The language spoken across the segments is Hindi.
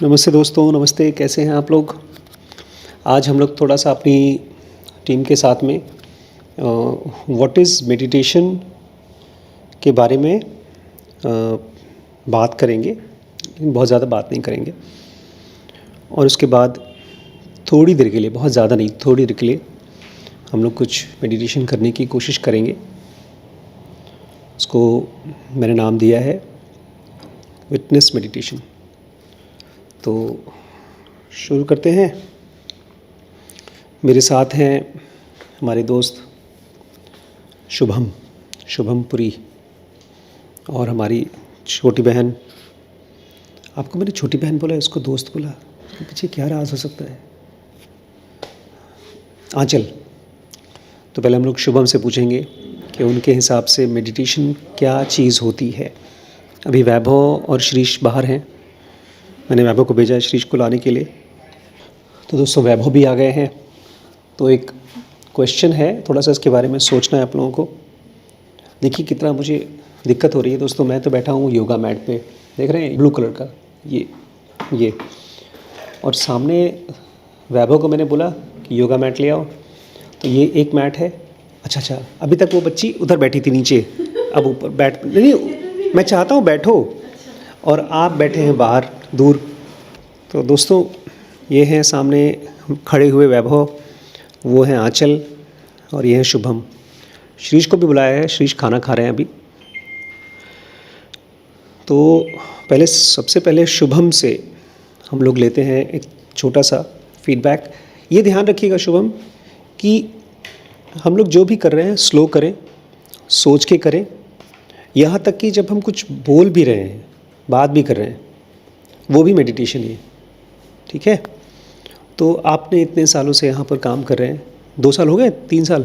नमस्ते दोस्तों, नमस्ते। कैसे हैं आप लोग? आज हम लोग थोड़ा सा अपनी टीम के साथ में व्हाट इज़ मेडिटेशन के बारे में बात करेंगे। बहुत ज़्यादा बात नहीं करेंगे और उसके बाद थोड़ी देर के लिए, बहुत ज़्यादा नहीं, थोड़ी देर के लिए हम लोग कुछ मेडिटेशन करने की कोशिश करेंगे। उसको मैंने नाम दिया है विटनेस मेडिटेशन। तो शुरू करते हैं। मेरे साथ हैं हमारे दोस्त शुभम पुरी और हमारी छोटी बहन। आपको मैंने छोटी बहन बोला, इसको दोस्त बोला, इसके पीछे क्या राज हो सकता है? आंचल। तो पहले हम लोग शुभम से पूछेंगे कि उनके हिसाब से मेडिटेशन क्या चीज़ होती है। अभी वैभव और श्रीश बाहर हैं। मैंने वैभव को भेजा है श्रीश को लाने के लिए। तो दोस्तों वैभव भी आ गए हैं। तो एक क्वेश्चन है, थोड़ा सा इसके बारे में सोचना है आप लोगों को। देखिए कितना मुझे दिक्कत हो रही है दोस्तों। मैं तो बैठा हूँ योगा मैट पे, देख रहे हैं, ब्लू कलर का ये और सामने वैभव को मैंने बोला कि योगा मैट ले आओ, तो ये एक मैट है। अच्छा, अभी तक वो बच्ची उधर बैठी थी नीचे, अब ऊपर बैठ नहीं, मैं चाहता हूँ बैठो और आप बैठे हैं बाहर दूर। तो दोस्तों ये हैं सामने खड़े हुए वैभव, वो हैं आंचल और ये हैं शुभम। श्रीश को भी बुलाया है, श्रीश खाना खा रहे हैं अभी। तो सबसे पहले शुभम से हम लोग लेते हैं एक छोटा सा फीडबैक। ये ध्यान रखिएगा शुभम कि हम लोग जो भी कर रहे हैं स्लो करें, सोच के करें। यहाँ तक कि जब हम कुछ बोल भी रहे हैं, बात भी कर रहे हैं, वो भी मेडिटेशन ही है, ठीक है? तो आपने इतने सालों से यहाँ पर काम कर रहे हैं, 2 साल हो गए, 3 साल,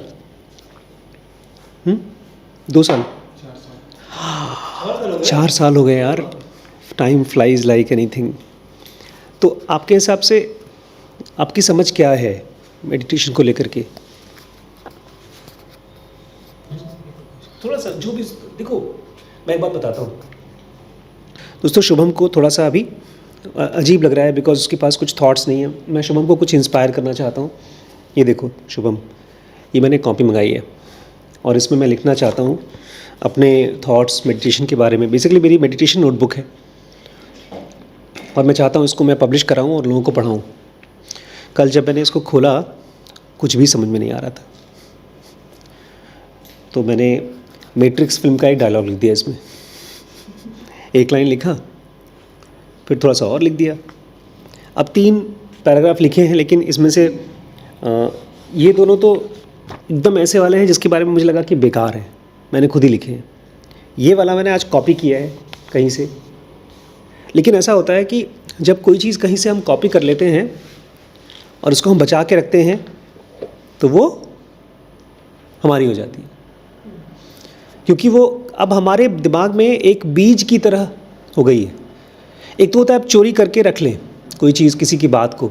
2 साल, 4 साल हो गए यार। Time flies like anything. तो आपके हिसाब से आपकी समझ क्या है मेडिटेशन को लेकर के? थोड़ा सा जो भी देखो, मैं एक बात बताता हूँ दोस्तों। शुभम को थोड़ा सा अभी अजीब लग रहा है बिकॉज उसके पास कुछ थॉट्स नहीं है। मैं शुभम को कुछ इंस्पायर करना चाहता हूँ। ये देखो शुभम, ये मैंने कॉपी मंगाई है और इसमें मैं लिखना चाहता हूँ अपने थॉट्स मेडिटेशन के बारे में। बेसिकली मेरी मेडिटेशन नोटबुक है और मैं चाहता हूँ इसको मैं पब्लिश कराऊँ और लोगों को पढ़ाऊँ। कल जब मैंने इसको खोला कुछ भी समझ में नहीं आ रहा था, तो मैंने मैट्रिक्स फिल्म का एक डायलॉग लिख दिया इसमें। एक लाइन लिखा, फिर थोड़ा सा और लिख दिया। अब 3 पैराग्राफ लिखे हैं, लेकिन इसमें से ये दोनों तो एकदम ऐसे वाले हैं जिसके बारे में मुझे लगा कि बेकार है, मैंने खुद ही लिखे हैं। ये वाला मैंने आज कॉपी किया है कहीं से। लेकिन ऐसा होता है कि जब कोई चीज़ कहीं से हम कॉपी कर लेते हैं और उसको हम बचा के रखते हैं तो वो हमारी हो जाती है, क्योंकि वो अब हमारे दिमाग में एक बीज की तरह हो गई है। एक तो होता है आप चोरी करके रख लें कोई चीज़, किसी की बात को,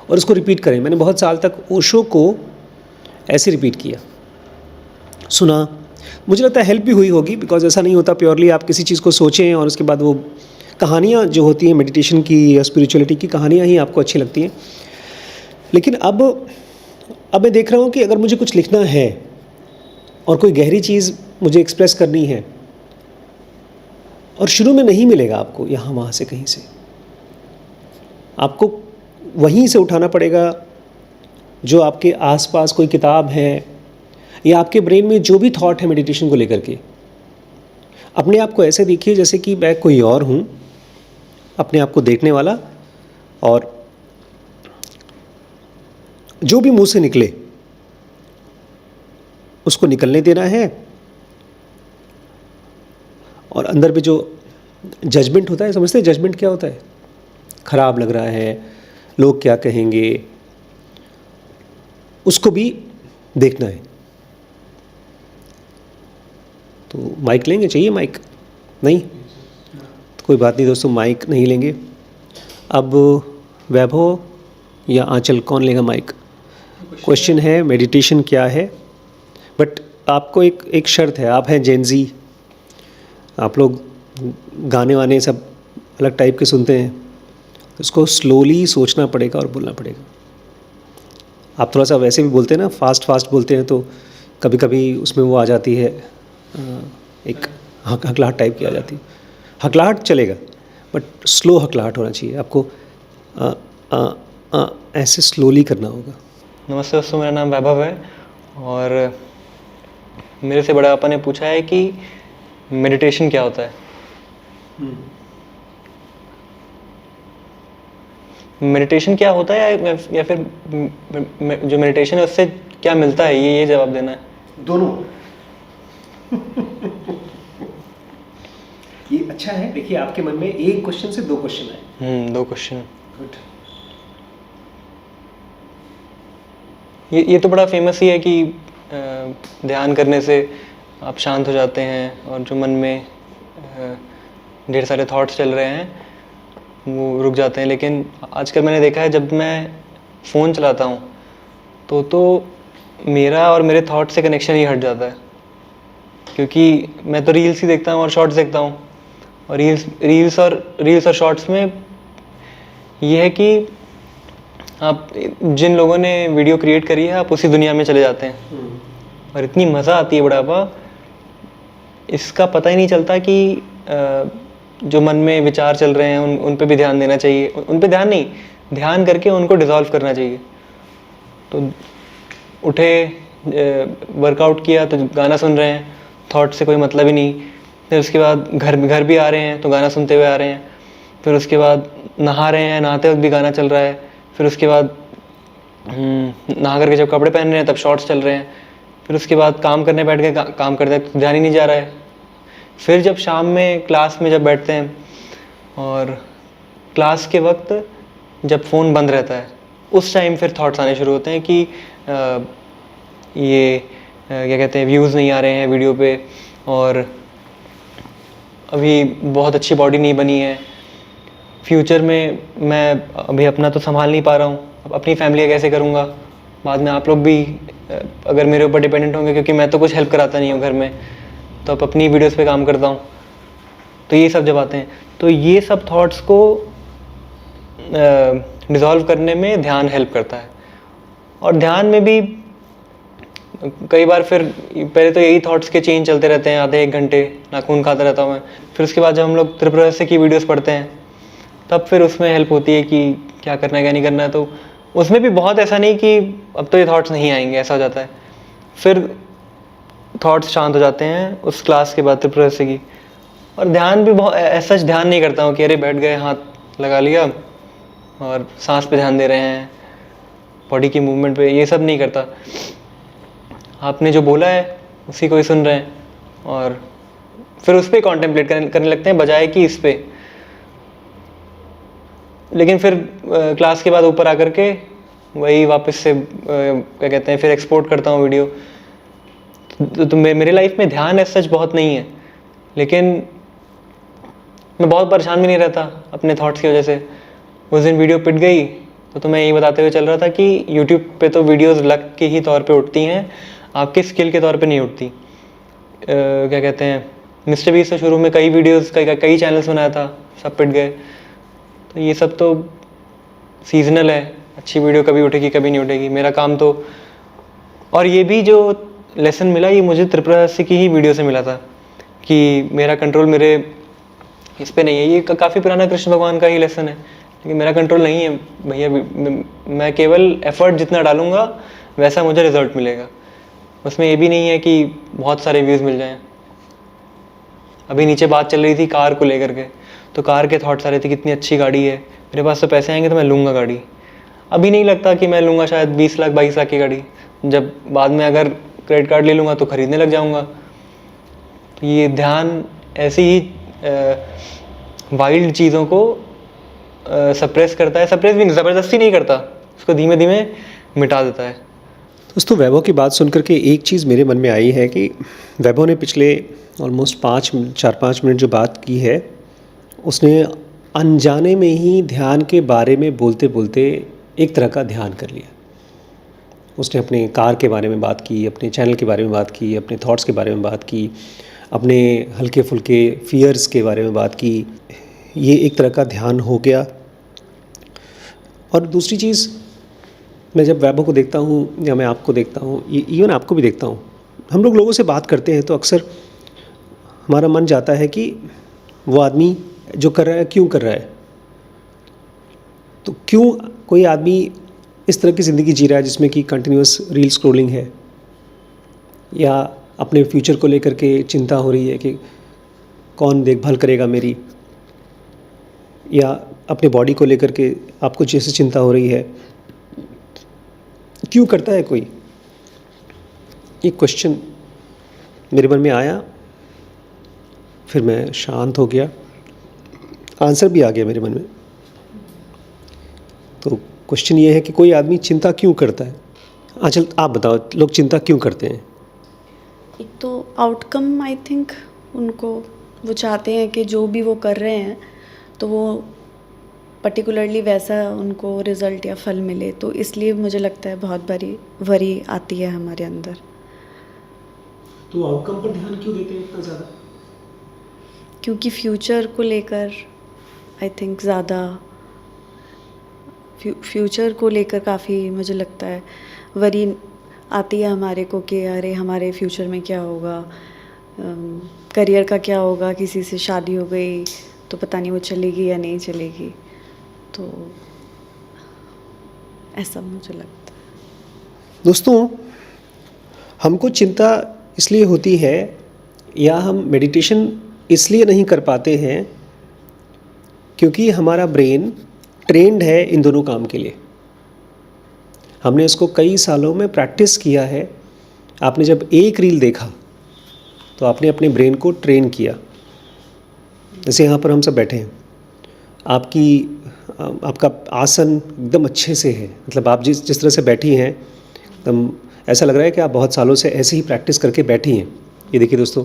और उसको रिपीट करें। मैंने बहुत साल तक ओशो को ऐसे रिपीट किया, सुना। मुझे लगता है हेल्प भी हुई होगी, बिकॉज ऐसा नहीं होता प्योरली आप किसी चीज़ को सोचें और उसके बाद वो कहानियाँ जो होती हैं मेडिटेशन की या स्पिरिचुअलिटी की कहानियाँ ही आपको अच्छी लगती हैं। लेकिन अब मैं देख रहा हूँ कि अगर मुझे कुछ लिखना है और कोई गहरी चीज़ मुझे एक्सप्रेस करनी है, और शुरू में नहीं मिलेगा आपको यहाँ वहाँ से कहीं से, आपको वहीं से उठाना पड़ेगा जो आपके आसपास कोई किताब है या आपके ब्रेन में जो भी थॉट है मेडिटेशन को लेकर के। अपने आप को ऐसे देखिए जैसे कि मैं कोई और हूँ, अपने आप को देखने वाला, और जो भी मुंह से निकले उसको निकलने देना है। और अंदर में जो जजमेंट होता है, समझते हैं जजमेंट क्या होता है? ख़राब लग रहा है, लोग क्या कहेंगे, उसको भी देखना है। तो माइक लेंगे? चाहिए माइक? नहीं तो कोई बात नहीं दोस्तों, माइक नहीं लेंगे। अब वैभव या आंचल, कौन लेगा माइक? क्वेश्चन है मेडिटेशन क्या है, बट आपको एक शर्त है। आप हैं जेनजी, आप लोग गाने वाने सब अलग टाइप के सुनते हैं, उसको स्लोली सोचना पड़ेगा और बोलना पड़ेगा। आप थोड़ा सा वैसे भी बोलते हैं ना, फास्ट फास्ट बोलते हैं, तो कभी कभी उसमें वो आ जाती है एक हकलाहट टाइप की आ जाती है। हकलाहट चलेगा बट स्लो हकलाहट होना चाहिए आपको। अ, अ, ऐसे स्लोली करना होगा। नमस्ते दोस्तों, मेरा नाम वैभव है और मेरे से बड़े पापा ने पूछा है कि मेडिटेशन क्या होता है। मेडिटेशन क्या होता है या फिर जो मेडिटेशन है उससे क्या मिलता है, ये जवाब देना है। दोनों। ये अच्छा है। देखिए, आपके मन में एक क्वेश्चन से दो क्वेश्चन आए। 2 क्वेश्चन। गुड। ये तो बड़ा फेमस ही है कि ध्यान करने से आप शांत हो जाते हैं और जो मन में ढेर सारे थॉट्स चल रहे हैं वो रुक जाते हैं। लेकिन आजकल मैंने देखा है, जब मैं फ़ोन चलाता हूँ तो मेरा और मेरे थॉट से कनेक्शन ही हट जाता है, क्योंकि मैं तो रील्स ही देखता हूँ और शॉर्ट्स देखता हूँ। और रील्स और शॉर्ट्स में ये है कि आप जिन लोगों ने वीडियो क्रिएट करी है आप उसी दुनिया में चले जाते हैं और इतनी मज़ा आती है बुढ़ापा, इसका पता ही नहीं चलता कि जो मन में विचार चल रहे हैं उन पे भी ध्यान देना चाहिए। उन पे ध्यान नहीं, ध्यान करके उनको डिसॉल्व करना चाहिए। तो उठे, वर्कआउट किया तो गाना सुन रहे हैं, थॉट से कोई मतलब ही नहीं। फिर उसके बाद घर भी आ रहे हैं तो गाना सुनते हुए आ रहे हैं। फिर उसके बाद नहा रहे हैं, नहाते वक्त भी गाना चल रहा है। फिर उसके बाद नहा करके जब कपड़े पहन रहे हैं तब शॉर्ट्स चल रहे हैं। फिर उसके बाद काम करने बैठ गए, काम करते तो ध्यान ही नहीं जा रहा है। फिर जब शाम में क्लास में जब बैठते हैं और क्लास के वक्त जब फ़ोन बंद रहता है, उस टाइम फिर थॉट्स आने शुरू होते हैं कि क्या कहते हैं, व्यूज़ नहीं आ रहे हैं वीडियो पे, और अभी बहुत अच्छी बॉडी नहीं बनी है, फ्यूचर में मैं अभी अपना तो संभाल नहीं पा रहा हूँ, अब अपनी फैमिली का कैसे करूँगा, बाद में आप लोग भी अगर मेरे ऊपर डिपेंडेंट होंगे, क्योंकि मैं तो कुछ हेल्प कराता नहीं हूँ घर में, तो अब अपनी वीडियोस पे काम करता हूँ। तो ये सब जब आते हैं तो ये सब थॉट्स को डिज़ोल्व करने में ध्यान हेल्प करता है। और ध्यान में भी कई बार फिर पहले तो यही थॉट्स के चेन चलते रहते हैं, आधे 1 घंटे नाखून खाता रहता हूँ मैं। फिर उसके बाद जब हम लोग त्रिपुरहस्य की वीडियोस पढ़ते हैं तब फिर उसमें हेल्प होती है कि क्या करना है क्या नहीं करना है। तो उसमें भी बहुत ऐसा नहीं कि अब तो ये थॉट्स नहीं आएंगे, ऐसा हो जाता है। फिर थॉट्स शांत हो जाते हैं उस क्लास के बाद त्रिपुरहस्य की। और ध्यान भी बहुत ऐसा ध्यान नहीं करता हूँ कि अरे बैठ गए, हाथ लगा लिया और सांस पे ध्यान दे रहे हैं, बॉडी की मूवमेंट पे, ये सब नहीं करता। आपने जो बोला है उसी को ही सुन रहे हैं और फिर उस पर कॉन्टेम्पलेट करने लगते हैं बजाय कि इस पे। लेकिन फिर क्लास के बाद ऊपर आकर के वही वापस से क्या कहते हैं, फिर एक्सपोर्ट करता हूँ वीडियो। तो मेरे लाइफ में ध्यान ऐसा सच बहुत नहीं है, लेकिन मैं बहुत परेशान भी नहीं रहता अपने थॉट्स की वजह से। उस दिन वीडियो पिट गई तो मैं यही बताते हुए चल रहा था कि यूट्यूब पे तो वीडियोस लक के ही तौर पे उठती हैं, आपके स्किल के तौर पे नहीं उठती। क्या कहते हैं, मिस्टर बीस्ट से शुरू में कई वीडियोस कई चैनल्स बनाया था, सब पिट गए। तो ये सब तो सीजनल है, अच्छी वीडियो कभी उठेगी कभी नहीं उठेगी, मेरा काम तो। और ये भी जो लेसन मिला ये मुझे त्रिपुरहस्य की ही वीडियो से मिला था कि मेरा कंट्रोल मेरे इस पे नहीं है। ये काफ़ी पुराना कृष्ण भगवान का ही लेसन है, लेकिन मेरा कंट्रोल नहीं है भैया। मैं केवल एफर्ट जितना डालूंगा वैसा मुझे रिजल्ट मिलेगा। उसमें ये भी नहीं है कि बहुत सारे व्यूज़ मिल जाएं। अभी नीचे बात चल रही थी कार को लेकर के, तो कार के थॉट्स आ रहे थे कितनी अच्छी गाड़ी है, मेरे पास तो पैसे आएंगे तो मैं लूँगा गाड़ी। अभी नहीं लगता कि मैं लूँगा शायद 20 लाख 22 लाख की गाड़ी, जब बाद में अगर क्रेडिट कार्ड ले लूँगा तो ख़रीदने लग जाऊँगा। तो ये ध्यान ऐसी ही वाइल्ड चीज़ों को सप्रेस करता है, सप्रेस भी ज़बरदस्ती नहीं करता, उसको धीमे धीमे मिटा देता है। दोस्तों, वैभव की बात सुन करके एक चीज़ मेरे मन में आई है कि वैभव ने पिछले ऑलमोस्ट 4-5 मिनट जो बात की है, उसने अनजाने में ही ध्यान के बारे में बोलते बोलते एक तरह का ध्यान कर लिया। उसने अपने कार के बारे में बात की, अपने चैनल के बारे में बात की, अपने थॉट्स के बारे में बात की, अपने हल्के फुल्के फियर्स के बारे में बात की। ये एक तरह का ध्यान हो गया और दूसरी चीज़, मैं जब वैभव को देखता हूँ या मैं आपको देखता हूँ, इवन आपको भी देखता हूँ, हम लोग लोगों से बात करते हैं तो अक्सर हमारा मन जाता है कि वो आदमी जो कर रहा है क्यों कर रहा है। तो क्यों कोई आदमी इस तरह की ज़िंदगी जी रहा है जिसमें कि कंटिन्यूस रील स्क्रॉलिंग है, या अपने फ्यूचर को लेकर के चिंता हो रही है कि कौन देखभाल करेगा मेरी, या अपने बॉडी को लेकर के आपको जैसे चिंता हो रही है, क्यों करता है कोई? ये क्वेश्चन मेरे मन में आया, फिर मैं शांत हो गया, आंसर भी आ गया मेरे मन में। तो क्वेश्चन ये है कि कोई आदमी चिंता क्यों करता है? आंचल आप बताओ, लोग चिंता क्यों करते हैं? एक तो आउटकम, आई थिंक उनको, वो चाहते हैं कि जो भी वो कर रहे हैं तो वो पर्टिकुलरली वैसा उनको रिज़ल्ट या फल मिले, तो इसलिए मुझे लगता है बहुत बारी वरी आती है हमारे अंदर। तो आउटकम पर ध्यान क्यों देते हैं इतना ज़्यादा? क्योंकि फ्यूचर को लेकर आई थिंक ज़्यादा, फ्यूचर को लेकर काफ़ी मुझे लगता है वरी आती है हमारे को कि अरे हमारे फ्यूचर में क्या होगा, करियर का क्या होगा, किसी से शादी हो गई तो पता नहीं वो चलेगी या नहीं चलेगी, तो ऐसा मुझे लगता है। दोस्तों, हमको चिंता इसलिए होती है या हम मेडिटेशन इसलिए नहीं कर पाते हैं क्योंकि हमारा ब्रेन ट्रेंड है इन दोनों काम के लिए। हमने इसको कई सालों में प्रैक्टिस किया है। आपने जब एक रील देखा तो आपने अपने ब्रेन को ट्रेन किया। जैसे यहाँ पर हम सब बैठे हैं, आपका आसन एकदम अच्छे से है, मतलब आप जिस तरह से बैठी हैं एकदम ऐसा लग रहा है कि आप बहुत सालों से ऐसे ही प्रैक्टिस करके बैठी हैं। ये देखिए दोस्तों,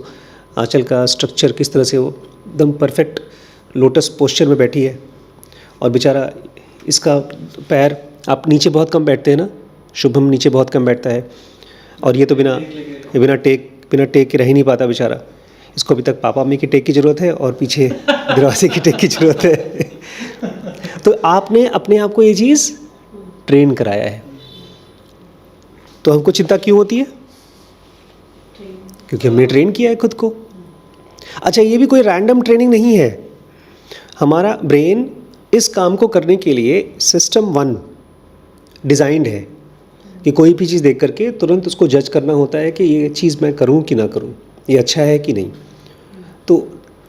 आंचल का स्ट्रक्चर किस तरह से वो एकदम परफेक्ट लोटस पोस्चर में बैठी है। और बेचारा इसका पैर, आप नीचे बहुत कम बैठते हैं ना, शुभम नीचे बहुत कम बैठता है, और ये तो बिना टेक के रह ही नहीं पाता बेचारा। इसको अभी तक पापा मम्मी की टेक की ज़रूरत है और पीछे दरवाजे की टेक की ज़रूरत है। तो आपने अपने आप को ये चीज़ ट्रेन कराया है। तो हमको चिंता क्यों होती है? क्योंकि हमने ट्रेन किया है खुद को। अच्छा, ये भी कोई रैंडम ट्रेनिंग नहीं है। हमारा ब्रेन इस काम को करने के लिए सिस्टम 1 डिज़ाइंड है कि कोई भी चीज़ देख करके तुरंत उसको जज करना होता है कि ये चीज़ मैं करूं कि ना करूं, ये अच्छा है कि नहीं। तो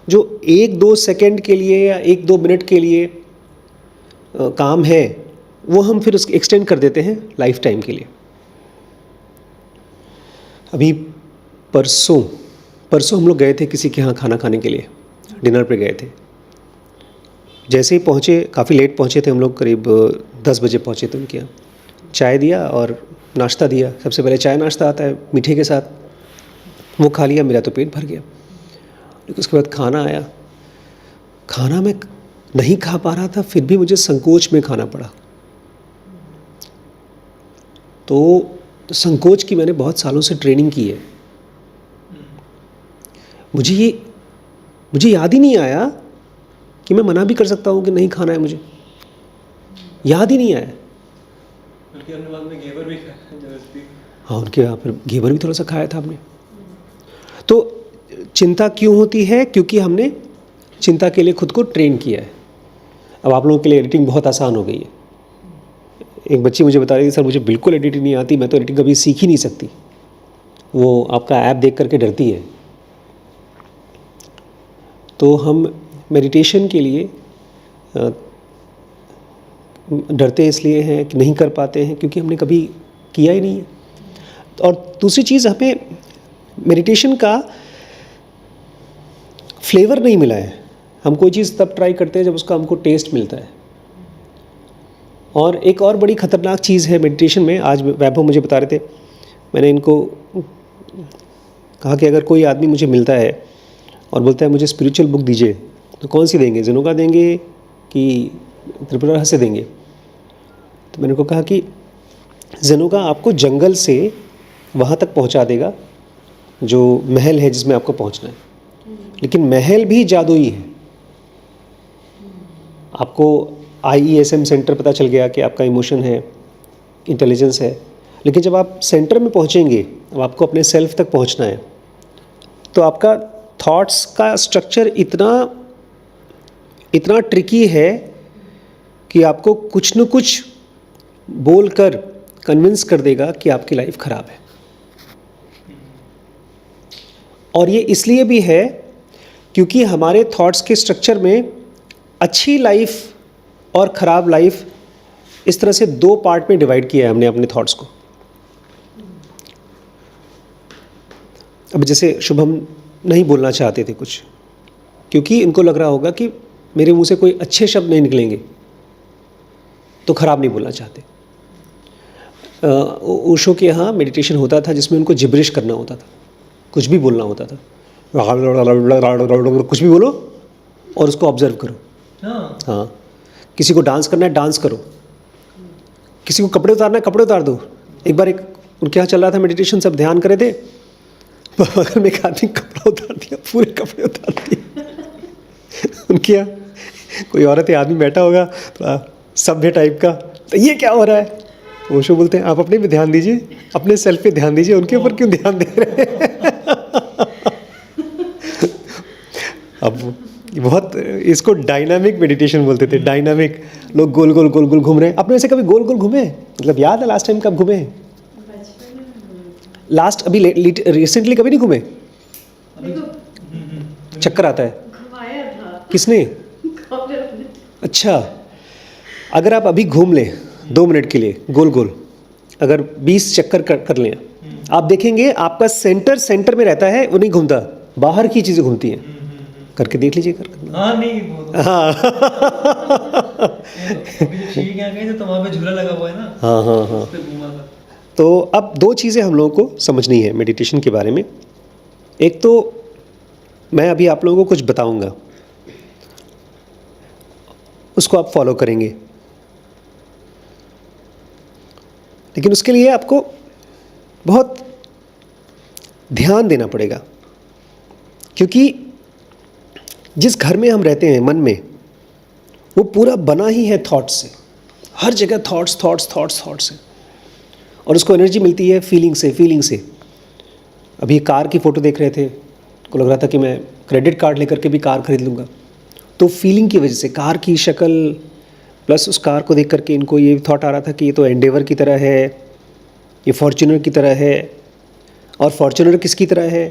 जो 1-2 सेकंड के लिए या 1-2 मिनट के लिए काम है, वो हम फिर उसको एक्सटेंड कर देते हैं लाइफ टाइम के लिए। अभी परसों हम लोग गए थे किसी के यहाँ खाना खाने के लिए, डिनर पे गए थे। जैसे ही पहुँचे, काफ़ी लेट पहुँचे थे हम लोग, करीब 10 बजे पहुँचे थे उनके यहाँ। चाय दिया और नाश्ता दिया। सबसे पहले चाय नाश्ता आता है मीठे के साथ, वो खा लिया, मेरा तो पेट भर गया। लेकिन उसके बाद खाना आया, खाना मैं नहीं खा पा रहा था, फिर भी मुझे संकोच में खाना पड़ा। तो संकोच की मैंने बहुत सालों से ट्रेनिंग की है। मुझे याद ही नहीं आया कि मैं मना भी कर सकता हूँ कि नहीं खाना है, मुझे याद ही नहीं आया। बल्कि हमने बाद में घेवर भी खाया जबरदस्ती। हाँ, उनके यहाँ पर घेवर भी थोड़ा सा खाया था हमने। तो चिंता क्यों होती है? क्योंकि हमने चिंता के लिए खुद को ट्रेन किया है। अब आप लोगों के लिए एडिटिंग बहुत आसान हो गई है। एक बच्ची मुझे बता रही थी, सर मुझे बिल्कुल एडिटिंग नहीं आती, मैं तो एडिटिंग कभी सीख ही नहीं सकती। वो आपका ऐप देख करके डरती है। तो हम मेडिटेशन के लिए डरते इसलिए हैं कि नहीं कर पाते हैं क्योंकि हमने कभी किया ही नहीं है। और दूसरी चीज़, हमें मेडिटेशन का फ्लेवर नहीं मिला है। हम कोई चीज़ तब ट्राई करते हैं जब उसका हमको टेस्ट मिलता है। और एक और बड़ी ख़तरनाक चीज़ है मेडिटेशन में, आज वैभव मुझे बता रहे थे, मैंने इनको कहा कि अगर कोई आदमी मुझे मिलता है और बोलता है मुझे स्पिरिचुअल बुक दीजिए, तो कौन सी देंगे, ज़ेनोगा देंगे कि त्रिपुरा रहस्य देंगे? तो मैंने उनको कहा कि ज़ेनोगा आपको जंगल से वहाँ तक पहुँचा देगा जो महल है जिसमें आपको पहुँचना है, लेकिन महल भी जादुई है। आपको IESM सेंटर पता चल गया कि आपका इमोशन है, इंटेलिजेंस है, लेकिन जब आप सेंटर में पहुँचेंगे, अब आपको अपने सेल्फ तक पहुँचना है, तो आपका थॉट्स का स्ट्रक्चर इतना ट्रिकी है कि आपको कुछ न कुछ बोलकर कन्विंस कर देगा कि आपकी लाइफ ख़राब है। और ये इसलिए भी है क्योंकि हमारे थॉट्स के स्ट्रक्चर में अच्छी लाइफ और ख़राब लाइफ इस तरह से 2 पार्ट में डिवाइड किया है हमने अपने थॉट्स को। अब जैसे शुभम नहीं बोलना चाहते थे कुछ, क्योंकि इनको लग रहा होगा कि मेरे मुंह से कोई अच्छे शब्द नहीं निकलेंगे, तो ख़राब नहीं बोलना चाहते। ओशो के यहाँ मेडिटेशन होता था जिसमें उनको जिब्रिश करना होता था, कुछ भी बोलना होता था, कुछ भी बोलो और उसको ऑब्जर्व करो। हाँ, किसी को डांस करना है डांस करो, किसी को कपड़े उतारना है कपड़े उतार दो। एक बार उनके यहाँ चल रहा था मेडिटेशन, सब ध्यान करे थे, बगल में एक आदमी कपड़ा उतार दिया, पूरे कपड़े उतार दिए। उनके यहाँ कोई औरत या आदमी बैठा होगा थोड़ा सभ्य टाइप का, तो ये क्या हो रहा है? ओशो बोलते हैं आप अपने पे ध्यान दीजिए, अपने सेल्फ पे ध्यान दीजिए, उनके ऊपर क्यों ध्यान दे रहे हैं? अब बहुत इसको डायनामिक मेडिटेशन बोलते थे। डायनामिक, लोग गोल गोल गोल गोल घूम रहे हैं। आपने ऐसे कभी गोल गोल घूमे? मतलब याद है लास्ट टाइम कब घूमे? लास्ट अभी रिसेंटली कभी नहीं घूमे? चक्कर आता है? किसने? अच्छा, अगर आप अभी घूम लें 2 मिनट के लिए गोल गोल, अगर 20 चक्कर कर लें, आप देखेंगे आपका सेंटर में रहता है, वो नहीं घूमता, बाहर की चीज़ें घूमती हैं। करके देख लीजिए, हाँ नहीं हाँ तो वहाँ पे झूला लगा हुआ है ना। हाँ हाँ हाँ। तो अब 2 चीज़ें हम लोगों को समझनी है मेडिटेशन के बारे में। एक तो मैं अभी आप लोगों को कुछ बताऊंगा, उसको आप फॉलो करेंगे, लेकिन उसके लिए आपको बहुत ध्यान देना पड़ेगा, क्योंकि जिस घर में हम रहते हैं मन में, वो पूरा बना ही है थॉट्स से। हर जगह थॉट्स है, और उसको एनर्जी मिलती है फीलिंग से। अभी कार की फ़ोटो देख रहे थे, को लग रहा था कि मैं क्रेडिट कार्ड लेकर के भी कार खरीद लूँगा, तो फीलिंग की वजह से कार की शक्ल प्लस उस कार को देख करके इनको ये थॉट आ रहा था कि ये तो एंडेवर की तरह है, ये फॉर्च्यूनर की तरह है, और फॉर्च्यूनर किसकी तरह है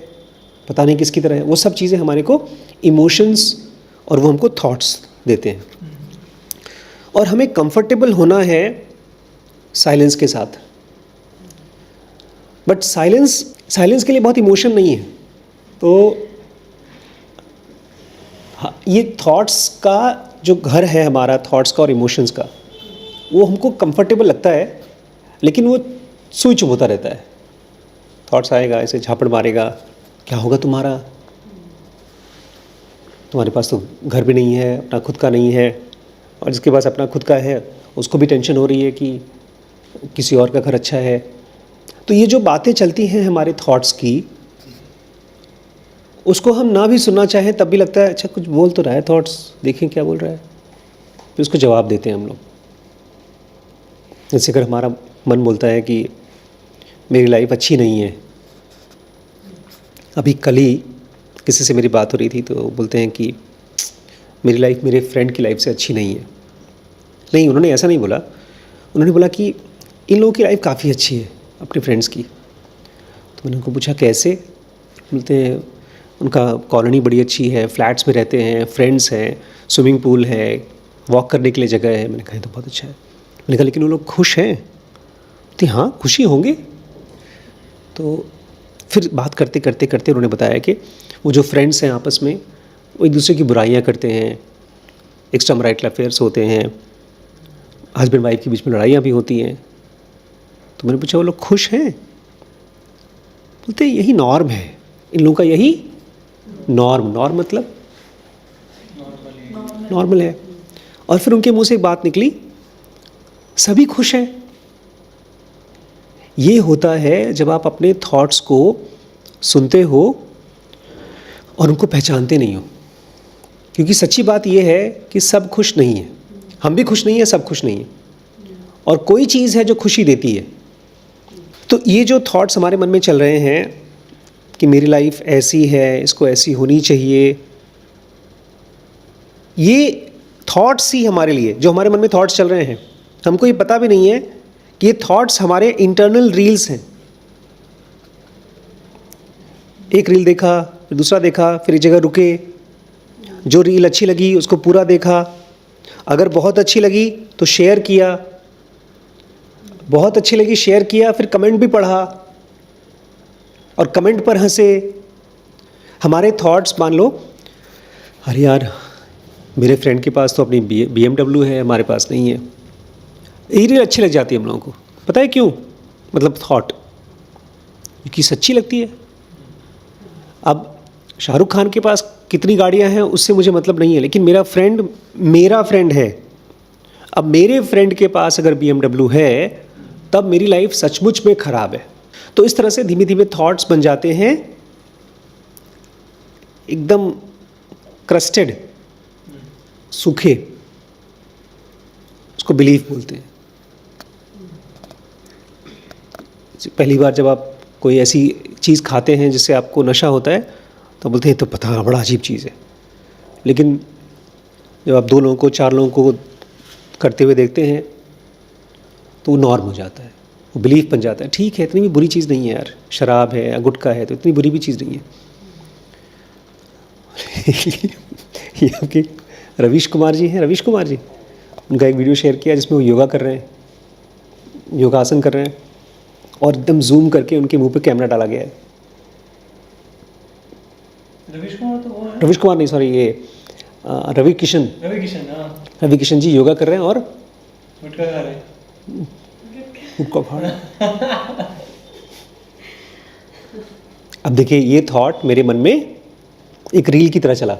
पता नहीं किसकी तरह है। वो सब चीज़ें हमारे को इमोशंस और वो हमको थॉट्स देते हैं। और हमें कंफर्टेबल होना है साइलेंस के साथ, बट साइलेंस के लिए बहुत इमोशन नहीं है। तो ये थॉट्स का जो घर है हमारा, थॉट्स का और इमोशंस का, वो हमको कंफर्टेबल लगता है, लेकिन वो सुई चुप होता रहता है। थॉट्स आएगा, ऐसे झापड़ मारेगा, क्या होगा तुम्हारा, तुम्हारे पास तो घर भी नहीं है, अपना खुद का नहीं है, और जिसके पास अपना खुद का है उसको भी टेंशन हो रही है कि किसी और का घर अच्छा है। तो ये जो बातें चलती हैं हमारे थॉट्स की, उसको हम ना भी सुनना चाहें तब भी लगता है अच्छा कुछ बोल तो रहा है थॉट्स, देखें क्या बोल रहा है, फिर उसको जवाब देते हैं हम लोग। जैसे अगर हमारा मन बोलता है कि मेरी लाइफ अच्छी नहीं है, अभी कल ही किसी से मेरी बात हो रही थी, तो बोलते हैं कि मेरी लाइफ मेरे फ्रेंड की लाइफ से अच्छी नहीं है। नहीं, उन्होंने ऐसा नहीं बोला, उन्होंने बोला कि इन लोगों की लाइफ काफ़ी अच्छी है अपने फ्रेंड्स की। तो मैंने उनको पूछा कैसे? बोलते हैं उनका कॉलोनी बड़ी अच्छी है, फ्लैट्स में रहते हैं, फ्रेंड्स हैं, स्विमिंग पूल है, वॉक करने के लिए जगह है। मैंने कहा तो बहुत अच्छा है। मैंने कहा लेकिन वो लोग खुश हैं? तो हाँ खुशी होंगे। तो फिर बात करते करते उन्होंने बताया कि वो जो फ्रेंड्स हैं आपस में वो एक दूसरे की बुराइयां करते हैं, एक्स्ट्रा मैरिटल अफेयर्स होते हैं, हस्बैंड वाइफ के बीच में लड़ाइयाँ भी होती हैं। तो मैंने पूछा वो लोग खुश हैं? बोलते यही नॉर्म है, इन लोगों का यही नॉर्म मतलब नॉर्मल है। और फिर उनके मुंह से एक बात निकली, सभी खुश हैं। ये होता है जब आप अपने थॉट्स को सुनते हो और उनको पहचानते नहीं हो, क्योंकि सच्ची बात ये है कि सब खुश नहीं है। हम भी खुश नहीं हैं, सब खुश नहीं हैं, और कोई चीज़ है जो खुशी देती है। तो ये जो थॉट्स हमारे मन में चल रहे हैं कि मेरी लाइफ ऐसी है, इसको ऐसी होनी चाहिए, ये थॉट्स ही हमारे लिए, जो हमारे मन में थॉट्स चल रहे हैं, हमको ये पता भी नहीं है कि ये थॉट्स हमारे इंटरनल रील्स हैं। एक रील देखा, फिर दूसरा देखा, फिर एक जगह रुके, जो रील अच्छी लगी उसको पूरा देखा, अगर बहुत अच्छी लगी तो शेयर किया, बहुत अच्छी लगी शेयर किया, फिर कमेंट भी पढ़ा और कमेंट पर हंसे। हमारे थॉट्स, मान लो अरे यार मेरे फ्रेंड के पास तो अपनी BMW है, हमारे पास नहीं है, यही रील अच्छी लग जाती है हम लोगों को। पता है क्यों? मतलब थॉट, क्योंकि सच्ची लगती है। अब शाहरुख खान के पास कितनी गाड़ियां हैं उससे मुझे मतलब नहीं है, लेकिन मेरा फ्रेंड है। अब मेरे फ्रेंड के पास अगर BMW है तब मेरी लाइफ सचमुच में ख़राब है। तो इस तरह से धीमे धीमे थॉट्स बन जाते हैं एकदम क्रस्टेड, सूखे, उसको बिलीफ बोलते हैं। पहली बार जब आप कोई ऐसी चीज़ खाते हैं जिससे आपको नशा होता है तो बोलते हैं तो पता बड़ा अजीब चीज़ है, लेकिन जब आप 2 लोगों को 4 लोगों को करते हुए देखते हैं तो वो नॉर्म हो जाता है, वो बिलीफ बन जाता है। ठीक है, इतनी भी बुरी चीज़ नहीं है यार, शराब है या गुटखा है तो इतनी बुरी भी चीज़ नहीं है। ये आपके रवीश कुमार जी हैं, रवीश कुमार जी, उनका एक वीडियो शेयर किया जिसमें वो योगा कर रहे हैं, योगासन कर रहे हैं, और एकदम जूम करके उनके मुंह पे कैमरा डाला गया है। रवीश कुमार तो वो है, रवीश कुमार नहीं, सॉरी, ये रवि किशन, हाँ, रवि किशन जी योगा कर रहे हैं और गुटखा खा रहे हैं। गुटखा खा रहे हैं। अब देखिए, ये थॉट मेरे मन में एक रील की तरह चला,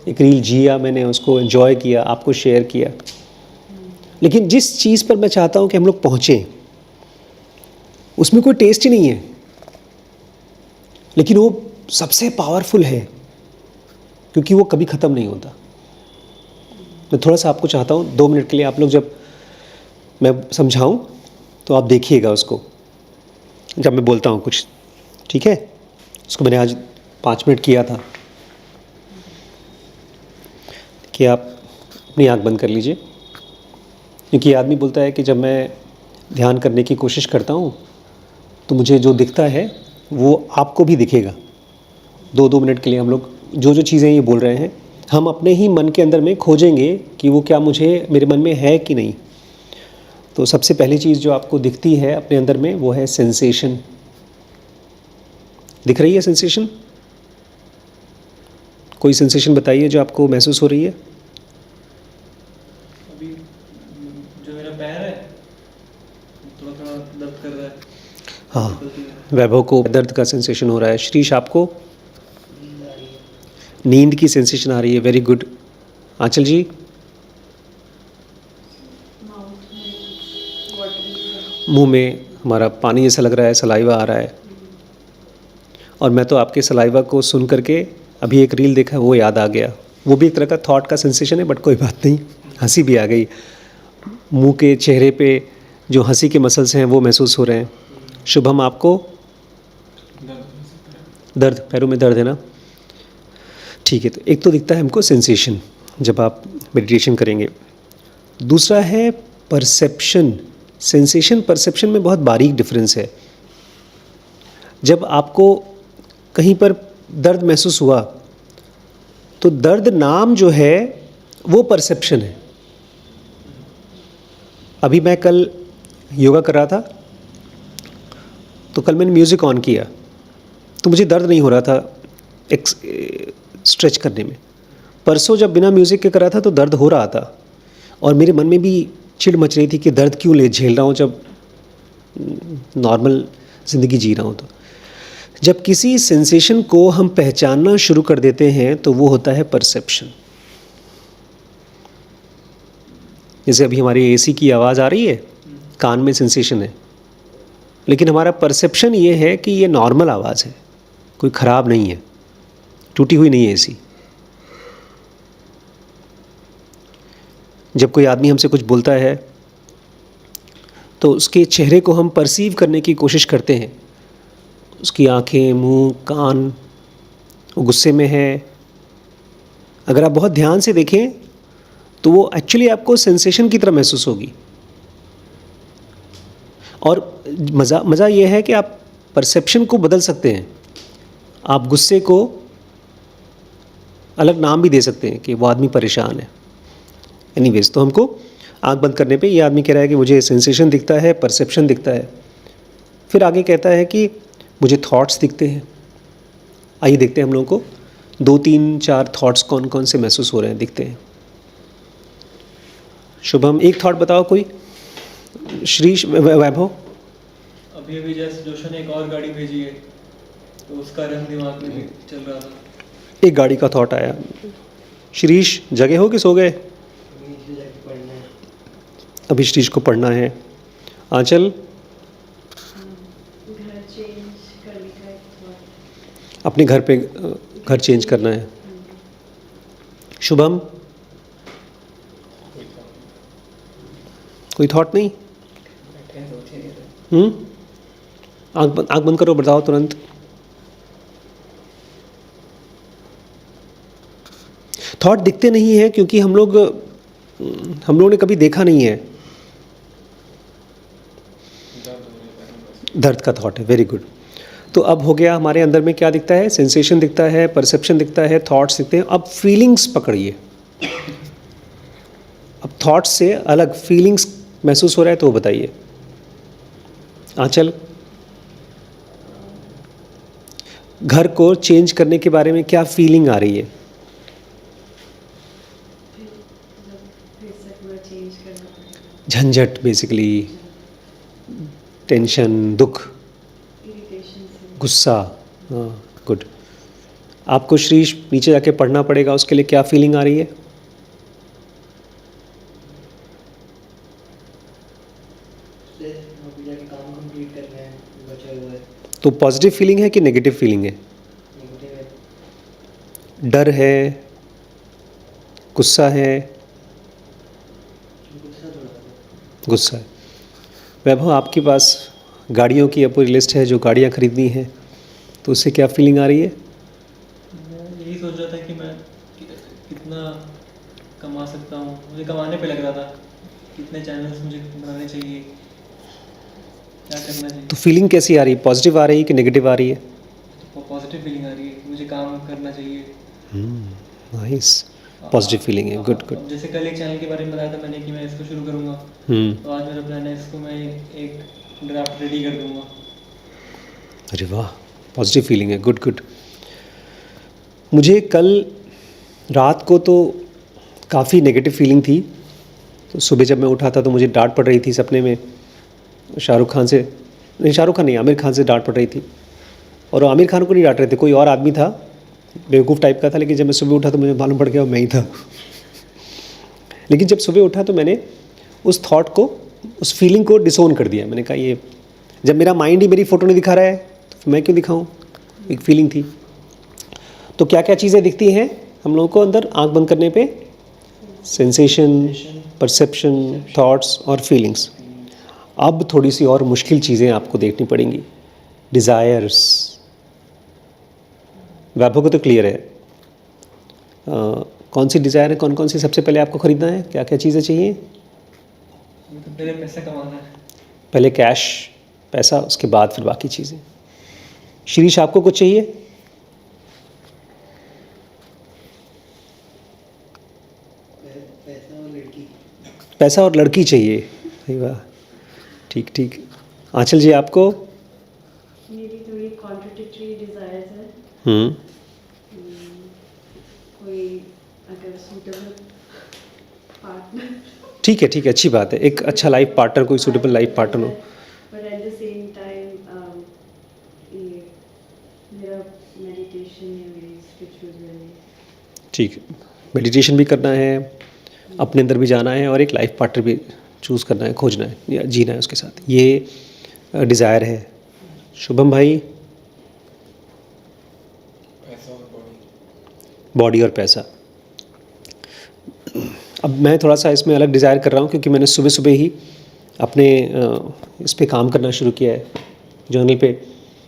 एक रील जिया मैंने, उसको एंजॉय किया, आपको शेयर किया। लेकिन जिस चीज़ पर मैं चाहता हूँ कि हम लोग पहुँचें उसमें कोई टेस्ट ही नहीं है, लेकिन वो सबसे पावरफुल है क्योंकि वो कभी ख़त्म नहीं होता। मैं थोड़ा सा आपको चाहता हूँ 2 मिनट के लिए, आप लोग जब मैं समझाऊँ तो आप देखिएगा उसको जब मैं बोलता हूँ कुछ, ठीक है? उसको मैंने आज 5 मिनट किया था कि आप अपनी आँख बंद कर लीजिए, क्योंकि आदमी बोलता है कि जब मैं ध्यान करने की कोशिश करता हूँ तो मुझे जो दिखता है वो आपको भी दिखेगा। 2-2 मिनट के लिए हम लोग जो जो चीज़ें ये बोल रहे हैं, हम अपने ही मन के अंदर में खोजेंगे कि वो क्या मुझे मेरे मन में है कि नहीं। तो सबसे पहली चीज़ जो आपको दिखती है अपने अंदर में वो है सेंसेशन। दिख रही है सेंसेशन? कोई सेंसेशन बताइए जो आपको महसूस हो रही है। अभी जो मेरा पैर है थोड़ा थोड़ा दर्द कर रहा है। हाँ, वैभव को दर्द का सेंसेशन हो रहा है। श्रीश, आपको नींद की सेंसेशन आ रही है। Very good. आंचल जी, मुंह में हमारा पानी जैसा लग रहा है, सलाइवा आ रहा है। और मैं तो आपके सलाइवा को सुन करके अभी एक रील देखा, वो याद आ गया। वो भी एक तरह का थॉट का सेंसेशन है, बट कोई बात नहीं, हंसी भी आ गई। मुंह के चेहरे पे जो हंसी के मसल्स हैं वो महसूस हो रहे हैं। शुभम, आपको दर्द, पैरों में दर्द है ना? ठीक है, तो एक तो दिखता है हमको सेंसेशन जब आप मेडिटेशन करेंगे। दूसरा है परसेप्शन। सेंसेशन परसेप्शन में बहुत बारीक डिफरेंस है। जब आपको कहीं पर दर्द महसूस हुआ तो दर्द नाम जो है वो परसेप्शन है। अभी मैं कल योगा कर रहा था तो कल मैंने म्यूज़िक ऑन किया तो मुझे दर्द नहीं हो रहा था स्ट्रेच करने में। परसों जब बिना म्यूज़िक के कर रहा था तो दर्द हो रहा था और मेरे मन में भी चिढ़ मच रही थी कि दर्द क्यों ले झेल रहा हूँ जब नॉर्मल ज़िंदगी जी रहा हूँ। तो जब किसी सेंसेशन को हम पहचानना शुरू कर देते हैं तो वो होता है परसेप्शन। जैसे अभी हमारी एसी की आवाज़ आ रही है, कान में सेंसेशन है, लेकिन हमारा परसेप्शन ये है कि ये नॉर्मल आवाज़ है, कोई ख़राब नहीं है, टूटी हुई नहीं है एसी। जब कोई आदमी हमसे कुछ बोलता है तो उसके चेहरे को हम परसीव करने की कोशिश करते हैं, उसकी आंखें, मुंह, कान, वो गुस्से में है। अगर आप बहुत ध्यान से देखें तो वो एक्चुअली आपको सेंसेशन की तरह महसूस होगी। और मज़ा ये है कि आप परसेप्शन को बदल सकते हैं। आप गुस्से को अलग नाम भी दे सकते हैं कि वो आदमी परेशान है। एनीवेज, तो हमको आंख बंद करने पे ये आदमी कह रहा है कि मुझे सेंसेशन दिखता है, परसेप्शन दिखता है। फिर आगे कहता है कि मुझे थॉट्स दिखते हैं। आइए देखते हैं हम लोगों को 2, 3, 4 थॉट्स कौन कौन से महसूस हो रहे हैं, दिखते हैं। शुभम, एक थॉट बताओ कोई। श्रीश, वैभव। अभी अभी जस्ट जोशा ने एक और गाड़ी भेजी है, तो उसका रंग दिमाग में भी चल रहा था। एक गाड़ी का थॉट आया। श्रीश, जगे हो कि सो गए? अभी श्रीश को पढ़ना है। आंचल, अपने घर पे घर चेंज करना है। शुभम, कोई थॉट नहीं? आंख बंद करो, बताओ तुरंत। थॉट दिखते नहीं है क्योंकि हम लोगों ने कभी देखा नहीं है। दर्द का थॉट है, वेरी गुड। तो अब हो गया, हमारे अंदर में क्या दिखता है? सेंसेशन दिखता है, परसेप्शन दिखता है, थॉट्स दिखते हैं। अब फीलिंग्स पकड़िए। अब थॉट्स से अलग फीलिंग्स महसूस हो रहा है तो वो बताइए। आंचल, घर को चेंज करने के बारे में क्या फीलिंग आ रही है? झंझट, बेसिकली टेंशन, दुख, गुस्सा। हाँ, गुड। आपको श्रीश नीचे जाके पढ़ना पड़ेगा, उसके लिए क्या फीलिंग आ रही है? तो पॉजिटिव फीलिंग है कि नेगेटिव फीलिंग है? डर है, गुस्सा है? गुस्सा है। वैभव, आपके पास गाड़ियों की पूरी लिस्ट है, जो गाड़ियाँ खरीदनी है, तो उससे क्या फीलिंग आ रही है? मैं यही सोच रहा था कि मैं कितना कमा सकता हूँ। मुझे कमाने पे लग रहा था, कितने चैनल्स मुझे बनाने चाहिए, क्या करना चाहिए। तो फीलिंग कैसी आ रही है? पॉजिटिव आ रही है कि नेगेटिव आ रही है? तो पॉजिटिव फीलिंग आ रही है, मुझे काम करना चाहिए। नाइस, पॉजिटिव फीलिंग है, गुड गुड। अब जैसे कल एक चैनल के बारे में बताया था मैंने कि मैं इसको शुरू करूँगा, तो आज मेरा प्लान है इसको मैं एक ड्राफ्ट रेडी कर दूँगा। अरे वाह, पॉजिटिव फीलिंग है, गुड गुड। मुझे कल रात को तो काफ़ी नेगेटिव फीलिंग थी। तो सुबह जब मैं उठा था तो मुझे डांट पड़ रही थी सपने में, शाहरुख खान से नहीं, आमिर खान से डांट पड़ रही थी। और वो आमिर खान को नहीं डांट रहे थे, कोई और आदमी था, बेवकूफ़ टाइप का था। लेकिन जब मैं सुबह उठा तो मुझे मालूम पड़ गया वो मैं ही था। लेकिन जब सुबह उठा तो मैंने उस थॉट को, उस फीलिंग को डिसोन कर दिया। मैंने कहा ये, जब मेरा माइंड ही मेरी फ़ोटो नहीं दिखा रहा है तो मैं क्यों दिखाऊं? एक फीलिंग थी। तो क्या क्या चीज़ें दिखती हैं हम लोगों को अंदर आंख बंद करने पे? सेंसेशन, परसेप्शन, थॉट्स और फीलिंग्स। अब थोड़ी सी और मुश्किल चीज़ें आपको देखनी पड़ेंगी। डिज़ायर्स। वैभव को तो क्लियर है। कौन सी डिज़ायर है, कौन कौन सी सबसे पहले आपको ख़रीदना है? क्या क्या चीज़ें चाहिए? तो पहले पैसा कमाना है। पहले कैश, पैसा, उसके बाद फिर बाकी चीज़ें। श्रीश, आपको कुछ चाहिए? पैसा और लड़की चाहिए। अरे वाह, ठीक ठीक। आंचल जी, आपको? मेरी थोड़ी कॉन्ट्रडिक्टरी डिज़ायर्स है। कोई अगर सूटेबल पार्टनर, ठीक है, अच्छी बात है। एक अच्छा लाइफ पार्टनर, कोई सूटेबल लाइफ पार्टनर हो। But at the same time ये मेरा मेडिटेशन है, मेरी स्पिरिचुअल जर्नी। ठीक है, मेडिटेशन भी करना है, अपने अंदर भी जाना है, और एक लाइफ पार्टनर भी चूज़ करना है, खोजना है या जीना है उसके साथ। ये डिज़ायर है। शुभम भाई? पैसा और बॉडी और पैसा। अब मैं थोड़ा सा इसमें अलग डिज़ायर कर रहा हूँ क्योंकि मैंने सुबह सुबह ही अपने इस पे काम करना शुरू किया है जर्नल पे।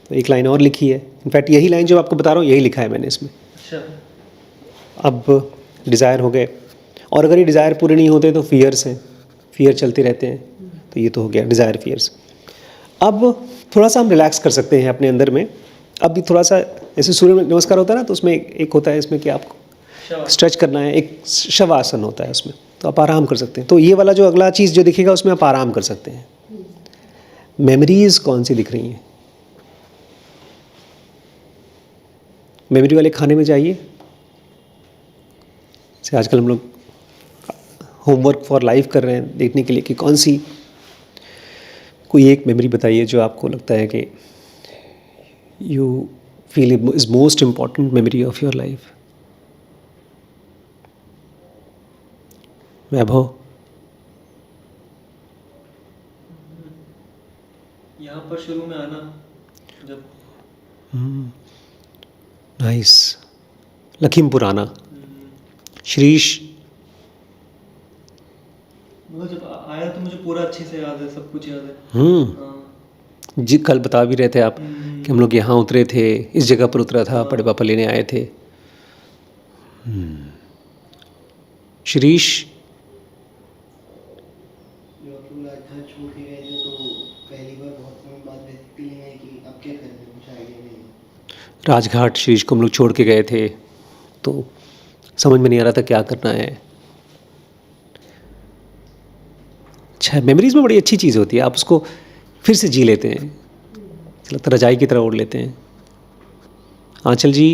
तो एक लाइन और लिखी है, इनफैक्ट यही लाइन जो आपको बता रहा हूँ यही लिखा है मैंने इसमें। अच्छा। अब डिज़ायर हो गए, और अगर ये डिज़ायर पूरे नहीं होते तो फियर्स हैं, फियर चलते रहते हैं। तो ये तो हो गया डिज़ायर फियर्स। अब थोड़ा सा हम रिलैक्स कर सकते हैं अपने अंदर में। अब भी थोड़ा सा जैसे सूर्य नमस्कार होता है ना, तो उसमें एक होता है इसमें कि आपको स्ट्रेच करना है, एक शवासन होता है उसमें, तो आप आराम कर सकते हैं। तो ये वाला जो अगला चीज़ जो दिखेगा उसमें आप आराम कर सकते हैं। मेमोरीज़ कौन सी दिख रही हैं? मेमोरी वाले खाने में जाइए। जैसे आजकल हम लोग होमवर्क फॉर लाइफ कर रहे हैं, देखने के लिए कि कौन सी कोई एक मेमोरी बताइए जो आपको लगता है कि you feel is most important memory of your life. Vaibhav, यहाँ पर शुरू में आना जब नाइस। लखीमपुर आना। श्रीश, मतलब जब आया तो मुझे पूरा अच्छे से याद है, सब कुछ याद है। हाँ। जी कल बता भी रहे थे आप कि हम लोग यहाँ उतरे थे, इस जगह पर उतरा था, बड़े पापा लेने आए थे। शिरीष, जब आप लोग घर छोड़ के गए थे तो पहली बार बहुत समय बाद वैसी फीलिंग है कि अब क्या करें, कुछ आइडिया नहीं है। राजघाट शिरीष को हम लोग छोड़ के गए थे, तो समझ में नहीं आ रहा था क्या करना है। अच्छा, मेमोरीज में बड़ी अच्छी चीज़ होती है, आप उसको फिर से जी लेते हैं, लगता है रजाई की तरह ओढ़ लेते हैं। आंचल जी,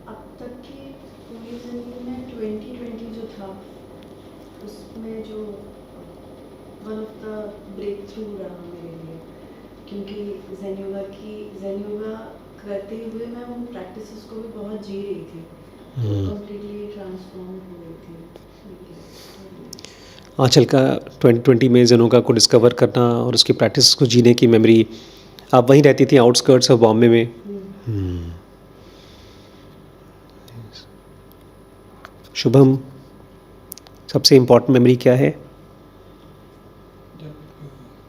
अब तक की पूरी ज़िंदगी में 2020 जो था उसमें जो one of the breakthrough रहा मेरे लिए, क्योंकि ज़ेन योगा करते हुए मैं उन प्रैक्टिसेस को भी बहुत जी रही थी, कम्प्लीटली ट्रांसफॉर्म हो गई थी। आंचल का 2020 में ज़ेनोगा को डिस्कवर करना और उसकी प्रैक्टिस को जीने की मेमोरी। आप वहीं रहती थी आउटस्कर्ट्स ऑफ बॉम्बे में। शुभम, सबसे इम्पोर्टेंट मेमोरी क्या है? जब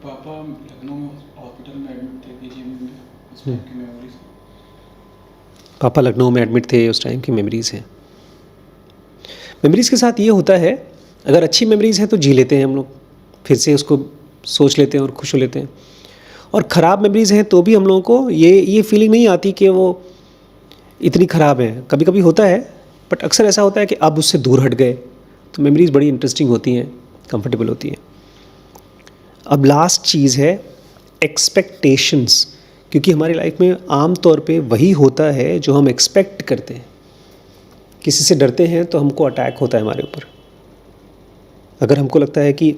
पापा लखनऊ में हॉस्पिटल में एडमिट थे केजीएम में, उस टाइम की मेमोरीज। पापा लखनऊ में एडमिट थे, उस टाइम की मेमोरीज़ हैं। मेमोरीज़ के साथ ये होता है, अगर अच्छी मेमोरीज़ हैं तो जी लेते हैं हम लोग, फिर से उसको सोच लेते हैं और खुश हो लेते हैं। और ख़राब मेमोरीज़ हैं तो भी हम लोगों को ये फीलिंग नहीं आती कि वो इतनी ख़राब है। कभी कभी होता है, बट अक्सर ऐसा होता है कि अब उससे दूर हट गए, तो मेमोरीज़ बड़ी इंटरेस्टिंग होती हैं, कंफर्टेबल होती हैं। अब लास्ट चीज़ है एक्सपेक्टेशंस, क्योंकि हमारी लाइफ में आम तौर पे वही होता है जो हम एक्सपेक्ट करते हैं। किसी से डरते हैं तो हमको अटैक होता है हमारे ऊपर। अगर हमको लगता है कि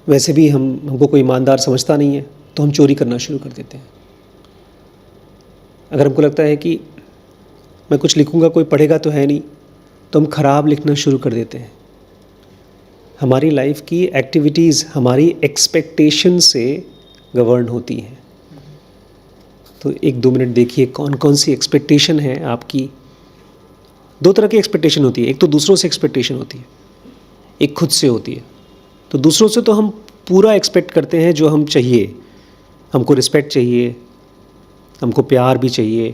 वैसे भी हमको कोई ईमानदार समझता नहीं है तो हम चोरी करना शुरू कर देते हैं। अगर हमको लगता है कि मैं कुछ लिखूंगा कोई पढ़ेगा तो है नहीं, तो हम ख़राब लिखना शुरू कर देते हैं। हमारी लाइफ की एक्टिविटीज़ हमारी एक्सपेक्टेशन से गवर्न होती हैं। तो 1-2 मिनट देखिए कौन कौन सी एक्सपेक्टेशन है आपकी। 2 तरह की एक्सपेक्टेशन होती है, एक तो दूसरों से एक्सपेक्टेशन होती है, एक खुद से होती है। तो दूसरों से तो हम पूरा एक्सपेक्ट करते हैं जो हम चाहिए, हमको रिस्पेक्ट चाहिए, हमको प्यार भी चाहिए,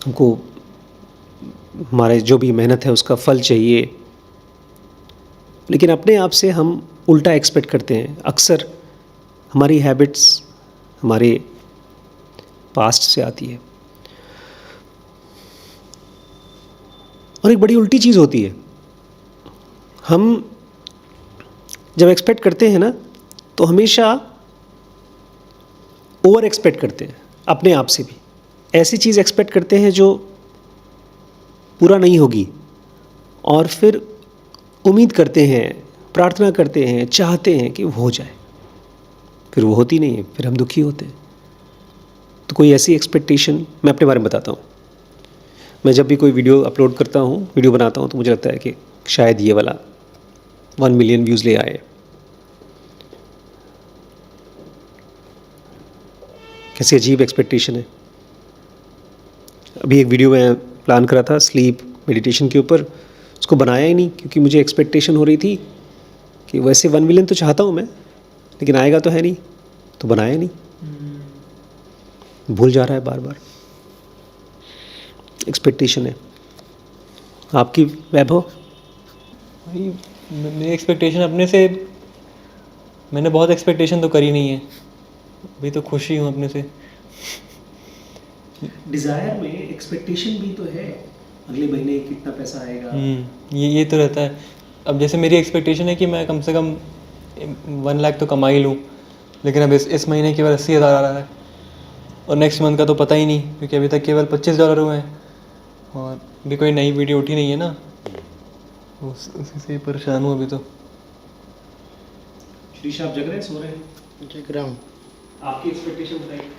हमको हमारे जो भी मेहनत है उसका फल चाहिए। लेकिन अपने आप से हम उल्टा एक्सपेक्ट करते हैं। अक्सर हमारी हैबिट्स हमारे पास्ट से आती है। और एक बड़ी उल्टी चीज़ होती है, हम जब एक्सपेक्ट करते हैं ना तो हमेशा ओवर एक्सपेक्ट करते हैं अपने आप से भी। ऐसी चीज़ एक्सपेक्ट करते हैं जो पूरा नहीं होगी, और फिर उम्मीद करते हैं, प्रार्थना करते हैं, चाहते हैं कि वो हो जाए, फिर वो होती नहीं है, फिर हम दुखी होते हैं। तो कोई ऐसी एक्सपेक्टेशन, मैं अपने बारे में बताता हूँ। मैं जब भी कोई वीडियो अपलोड करता हूँ, वीडियो बनाता हूँ, तो मुझे लगता है कि शायद ये वाला 1 मिलियन व्यूज़ ले आए। कैसी अजीब एक्सपेक्टेशन है। अभी एक वीडियो मैं प्लान करा था स्लीप मेडिटेशन के ऊपर, उसको बनाया ही नहीं क्योंकि मुझे एक्सपेक्टेशन हो रही थी कि वैसे 1 मिलियन तो चाहता हूँ मैं, लेकिन आएगा तो है नहीं, तो बनाया नहीं। भूल जा रहा है बार बार, एक्सपेक्टेशन है। आपकी वैभव? भाई मेरी एक्सपेक्टेशन अपने से, मैंने बहुत एक्सपेक्टेशन तो करी नहीं है, अभी तो खुश ही हूँ अपने से। डिज़ायर में एक्सपेक्टेशन भी तो है, अगले महीने कितना पैसा आएगा। ये तो रहता है। अब जैसे मेरी एक्सपेक्टेशन है कि मैं कम से कम 1 लाख तो कमा ही लूँ, लेकिन अब इस महीने केवल 80,000 आ रहा है और नेक्स्ट मंथ का तो पता ही नहीं, क्योंकि अभी तक केवल $25 हुए हैं और अभी कोई नई वीडियो उठी नहीं है ना, उसी से परेशान हूँ अभी तो। श्रीश, आप जग रहे हैं, सो रहे हैं? जग रहा हूँ। आपकी एक्सपेक्टेशन बताइए।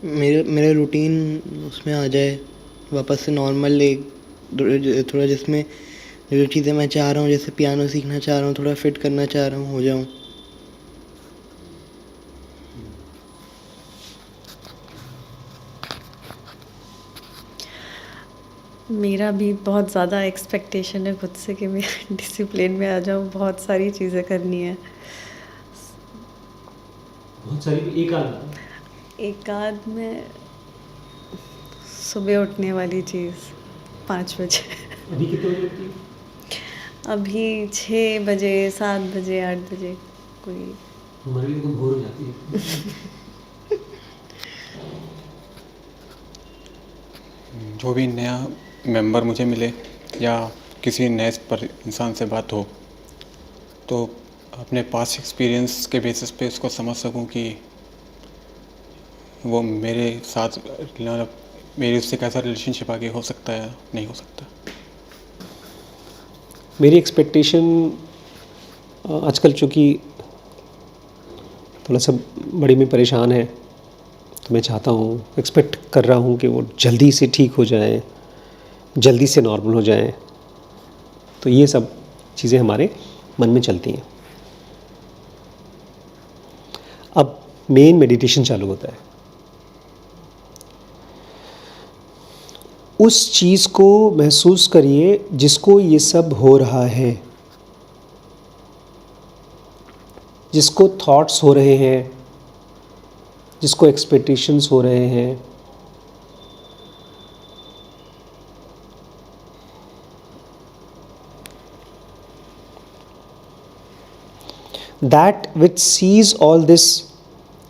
मेरा रूटीन उसमें आ जाए वापस से नॉर्मल, एक थोड़ा जिसमें जो चीज़ें मैं चाह रहा हूँ, जैसे पियानो सीखना चाह रहा हूँ, थोड़ा फिट करना चाह रहा हूँ, हो जाऊँ। मेरा भी बहुत ज़्यादा एक्सपेक्टेशन है खुद से कि मैं डिसिप्लिन में आ जाऊँ, बहुत सारी चीज़ें करनी है। बहुत सारी, एक आध में सुबह उठने वाली चीज़ 5 बजे। अभी कितने बजे उठती है? अभी 6 बजे, 7 बजे, 8 बजे, कोई। हमारी भी तो भोर हो जाती है। जो भी नया मेंबर मुझे मिले या किसी नए पर इंसान से बात हो, तो अपने पास्ट एक्सपीरियंस के बेसिस पे उसको समझ सकूं कि वो मेरे साथ, मेरी उससे कैसा रिलेशनशिप आगे हो सकता है, नहीं हो सकता। मेरी एक्सपेक्टेशन आजकल चूँकि थोड़ा सा बड़ी में परेशान है, तो मैं चाहता हूँ, एक्सपेक्ट कर रहा हूँ कि वो जल्दी से ठीक हो जाए, जल्दी से नॉर्मल हो जाए। तो ये सब चीज़ें हमारे मन में चलती हैं। अब मेन मेडिटेशन चालू होता है। उस चीज़ को महसूस करिए जिसको ये सब हो रहा है, जिसको थॉट्स हो रहे हैं, जिसको एक्सपेक्टेशंस हो रहे हैं। That which sees all this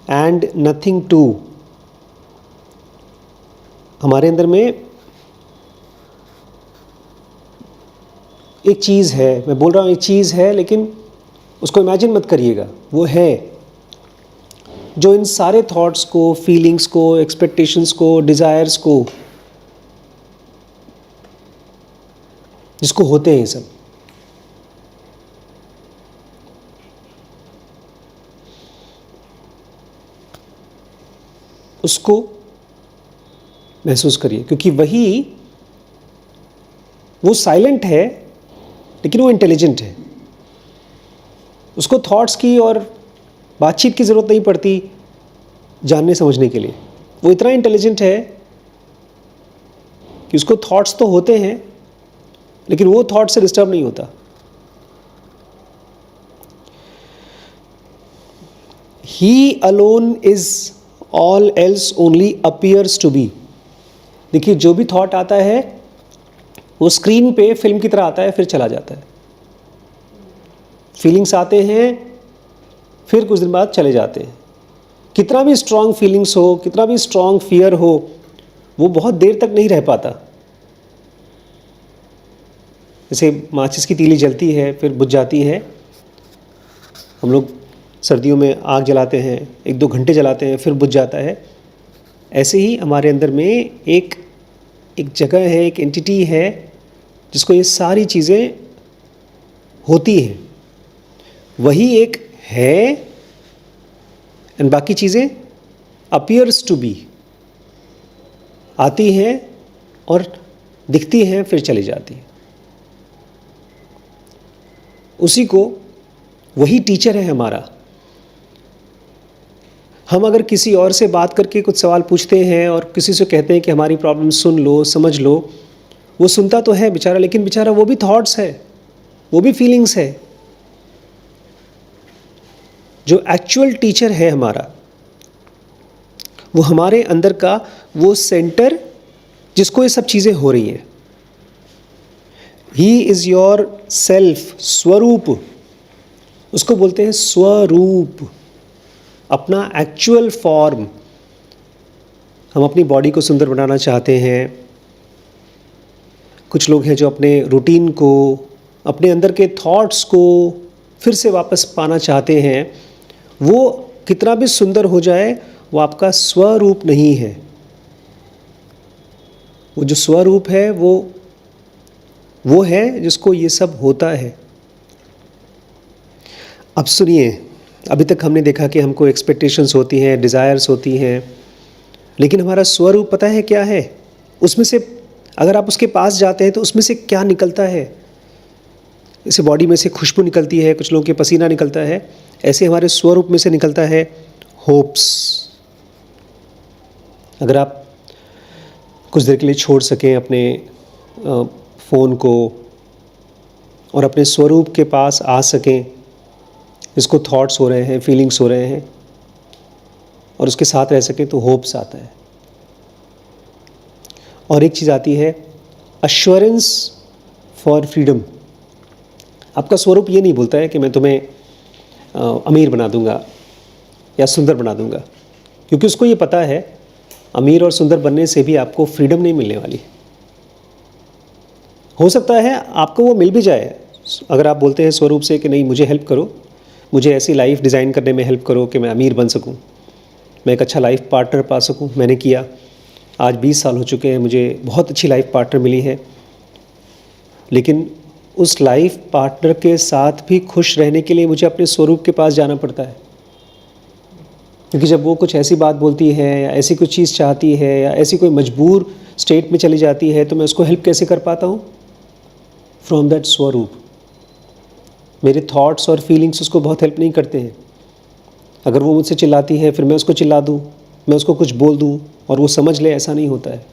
and nothing too। हमारे अंदर में एक चीज़ है, मैं बोल रहा हूँ एक चीज़ है, लेकिन उसको इमेजिन मत करिएगा, वो है जो इन सारे थॉट्स को, फीलिंग्स को, एक्सपेक्टेशंस को, डिज़ायर्स को, जिसको होते हैं ये सब, उसको महसूस करिए। क्योंकि वो साइलेंट है लेकिन वो इंटेलिजेंट है। उसको थॉट्स की और बातचीत की ज़रूरत नहीं पड़ती जानने समझने के लिए। वो इतना इंटेलिजेंट है कि उसको थॉट्स तो होते हैं लेकिन वो थॉट से डिस्टर्ब नहीं होता। He alone is all else only appears to be. देखिए, जो भी थॉट आता है वो स्क्रीन पे फिल्म की तरह आता है, फिर चला जाता है। फीलिंग्स आते हैं, फिर कुछ दिन बाद चले जाते हैं। कितना भी स्ट्रॉन्ग फीलिंग्स हो, कितना भी स्ट्रॉन्ग फियर हो, वो बहुत देर तक नहीं रह पाता। जैसे माचिस की तीली जलती है, फिर बुझ जाती है। हम लोग सर्दियों में आग जलाते हैं, 1-2 घंटे जलाते हैं, फिर बुझ जाता है। ऐसे ही हमारे अंदर में एक जगह है, एक एंटिटी है जिसको ये सारी चीज़ें होती हैं। वही एक है एंड बाकी चीज़ें अपीयर्स टू बी, आती हैं और दिखती हैं, फिर चली जाती हैं। उसी को, वही टीचर है हमारा। हम अगर किसी और से बात करके कुछ सवाल पूछते हैं और किसी से कहते हैं कि हमारी प्रॉब्लम सुन लो, समझ लो, वो सुनता तो है बेचारा, लेकिन बेचारा वो भी थॉट्स है, वो भी फीलिंग्स है। जो एक्चुअल टीचर है हमारा, वो हमारे अंदर का वो सेंटर जिसको ये सब चीज़ें हो रही हैं। ही इज़ योर सेल्फ, स्वरूप, उसको बोलते हैं स्वरूप, अपना एक्चुअल फॉर्म। हम अपनी बॉडी को सुंदर बनाना चाहते हैं। कुछ लोग हैं जो अपने रूटीन को, अपने अंदर के थॉट्स को फिर से वापस पाना चाहते हैं। वो कितना भी सुंदर हो जाए, वो आपका स्वरूप नहीं है। वो जो स्वरूप है वो है जिसको ये सब होता है। अब सुनिए, अभी तक हमने देखा कि हमको एक्सपेक्टेशंस होती हैं, डिज़ायर्स होती हैं, लेकिन हमारा स्वरूप पता है क्या है? उसमें से अगर आप उसके पास जाते हैं तो उसमें से क्या निकलता है? जैसे बॉडी में से खुशबू निकलती है, कुछ लोगों के पसीना निकलता है, ऐसे हमारे स्वरूप में से निकलता है होप्स। अगर आप कुछ देर के लिए छोड़ सकें अपने फ़ोन को और अपने स्वरूप के पास आ सकें, जिसको थॉट्स हो रहे हैं, फीलिंग्स हो रहे हैं, और उसके साथ रह सकें, तो होप्स आता है। और एक चीज़ आती है अश्योरेंस फॉर फ्रीडम। आपका स्वरूप ये नहीं बोलता है कि मैं तुम्हें अमीर बना दूंगा या सुंदर बना दूंगा, क्योंकि उसको ये पता है अमीर और सुंदर बनने से भी आपको फ्रीडम नहीं मिलने वाली। हो सकता है आपको वो मिल भी जाए अगर आप बोलते हैं स्वरूप से कि नहीं, मुझे हेल्प करो, मुझे ऐसी लाइफ डिज़ाइन करने में हेल्प करो कि मैं अमीर बन सकूं, मैं एक अच्छा लाइफ पार्टनर पा सकूं। मैंने किया, आज 20 साल हो चुके हैं, मुझे बहुत अच्छी लाइफ पार्टनर मिली है, लेकिन उस लाइफ पार्टनर के साथ भी खुश रहने के लिए मुझे अपने स्वरूप के पास जाना पड़ता है। क्योंकि जब वो कुछ ऐसी बात बोलती है या ऐसी कुछ चीज़ चाहती है या ऐसी कोई मजबूर स्टेट में चली जाती है, तो मैं उसको हेल्प कैसे कर पाता हूँ? फ्रॉम दैट स्वरूप। मेरे थॉट्स और फीलिंग्स उसको बहुत हेल्प नहीं करते हैं। अगर वो मुझसे चिल्लाती है, फिर मैं उसको चिल्ला दूँ, मैं उसको कुछ बोल दूँ और वो समझ ले, ऐसा नहीं होता है।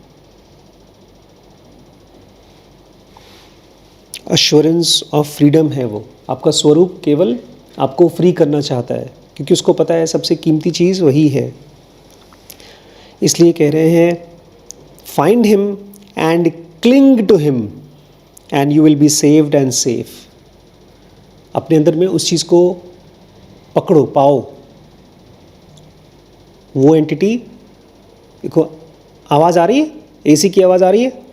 अश्योरेंस ऑफ फ्रीडम है वो। आपका स्वरूप केवल आपको फ्री करना चाहता है, क्योंकि उसको पता है सबसे कीमती चीज़ वही है। इसलिए कह रहे हैं, find him and cling to him and you will be saved and safe. अपने अंदर में उस चीज़ को पकड़ो, पाओ। वो एंटिटी, देखो आवाज़ आ रही है, एसी की आवाज़ आ रही है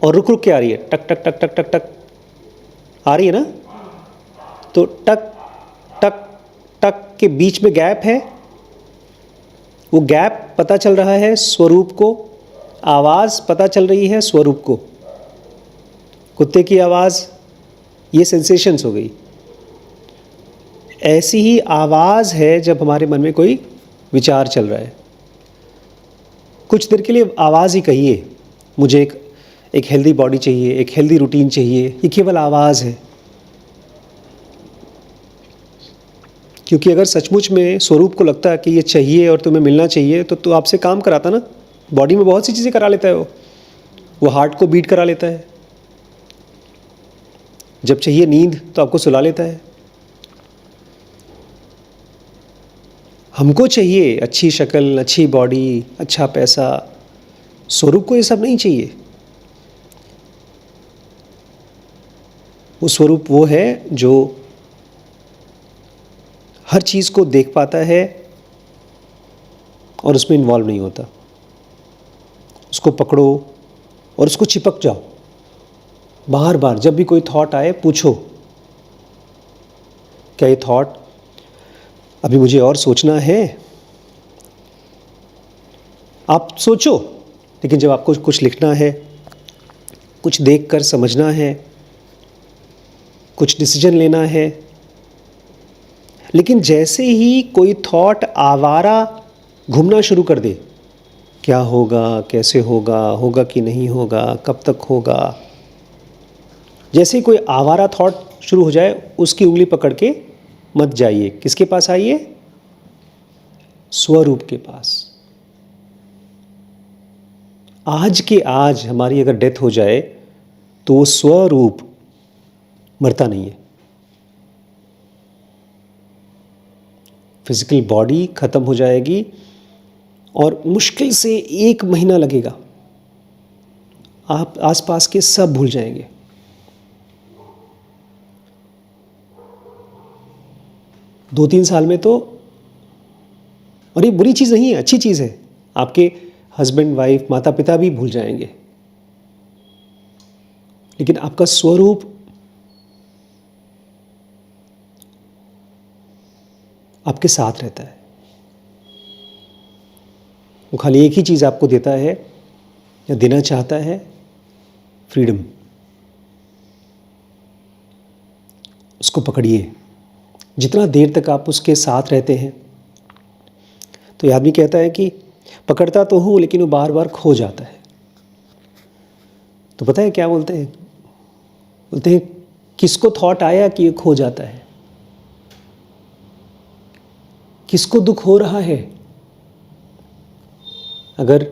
और रुक रुक के आ रही है, टक टक टक टक टक टक आ रही है ना। तो टक टक टक के बीच में गैप है, वो गैप पता चल रहा है स्वरूप को, आवाज़ पता चल रही है स्वरूप को। कुत्ते की आवाज़, ये सेंसेशंस हो गई। ऐसी ही आवाज़ है जब हमारे मन में कोई विचार चल रहा है। कुछ देर के लिए आवाज़ ही कहिए, मुझे एक हेल्दी बॉडी चाहिए, एक हेल्दी रूटीन चाहिए, ये केवल आवाज़ है। क्योंकि अगर सचमुच में स्वरूप को लगता है कि ये चाहिए और तुम्हें मिलना चाहिए, तो आपसे काम कराता ना। बॉडी में बहुत सी चीज़ें करा लेता है वो हार्ट को बीट करा लेता है। जब चाहिए नींद तो आपको सुला लेता है। हमको चाहिए अच्छी शक्ल, अच्छी बॉडी, अच्छा पैसा, स्वरूप को ये सब नहीं चाहिए। वो स्वरूप वो है जो हर चीज़ को देख पाता है और उसमें इन्वॉल्व नहीं होता। उसको पकड़ो और उसको चिपक जाओ। बार बार जब भी कोई थॉट आए, पूछो, क्या ये थॉट अभी मुझे और सोचना है? आप सोचो, लेकिन जब आपको कुछ लिखना है, कुछ देखकर समझना है, कुछ डिसीजन लेना है, लेकिन जैसे ही कोई थॉट आवारा घूमना शुरू कर दे, क्या होगा, कैसे होगा, होगा कि नहीं होगा, कब तक होगा, जैसे ही कोई आवारा थॉट शुरू हो जाए, उसकी उंगली पकड़ के मत जाइए। किसके पास आइए? स्वरूप के पास। आज के आज हमारी अगर डेथ हो जाए तो वो स्वरूप मरता नहीं है। फिजिकल बॉडी खत्म हो जाएगी और मुश्किल से 1 महीना लगेगा, आप आसपास के सब भूल जाएंगे। दो 3 साल में तो, और ये बुरी चीज़ नहीं है, अच्छी चीज़ है, आपके हस्बैंड वाइफ माता पिता भी भूल जाएंगे, लेकिन आपका स्वरूप आपके साथ रहता है। वो खाली एक ही चीज़ आपको देता है या देना चाहता है, फ्रीडम। उसको पकड़िए। जितना देर तक आप उसके साथ रहते हैं, तो ये आदमी कहता है कि पकड़ता तो हूँ लेकिन वो बार बार खो जाता है। तो पता है क्या बोलते हैं? बोलते हैं किसको थॉट आया कि ये खो जाता है? किसको दुख हो रहा है? अगर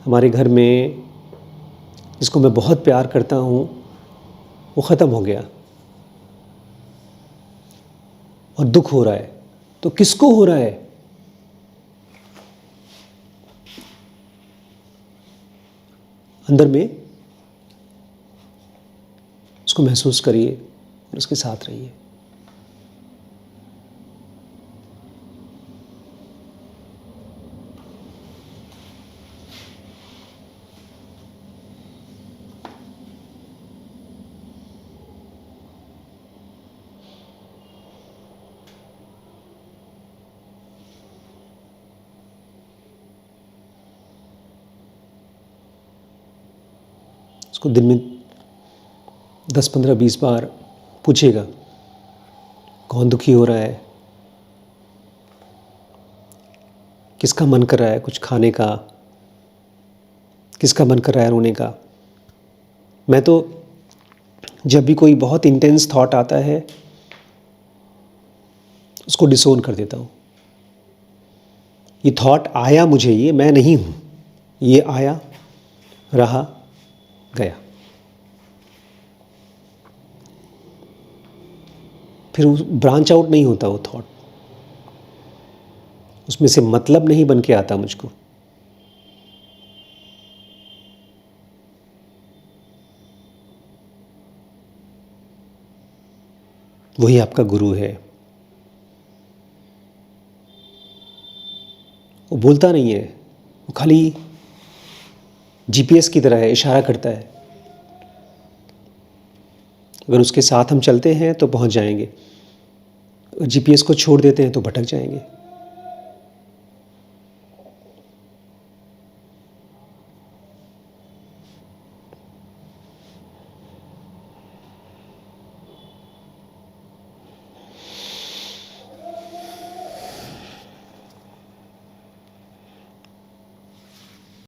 हमारे घर में जिसको मैं बहुत प्यार करता हूँ वो ख़त्म हो गया और दुख हो रहा है, तो किसको हो रहा है? अंदर में उसको महसूस करिए और उसके साथ रहिए। उसको दिन में 10, 15, 20 बार पूछिएगा कौन दुखी हो रहा है, किसका मन कर रहा है कुछ खाने का, किसका मन कर रहा है रोने का। मैं तो जब भी कोई बहुत इंटेंस थॉट आता है उसको डिसोन कर देता हूँ। ये थॉट आया मुझे, ये मैं नहीं हूँ, ये आया, रहा, गया। फिर ब्रांच आउट नहीं होता वो थॉट, उसमें से मतलब नहीं बन के आता मुझको। वही आपका गुरु है। वो बोलता नहीं है, वो खाली जीपीएस की तरह है, इशारा करता है। अगर उसके साथ हम चलते हैं तो पहुंच जाएंगे, जीपीएस को छोड़ देते हैं तो भटक जाएंगे।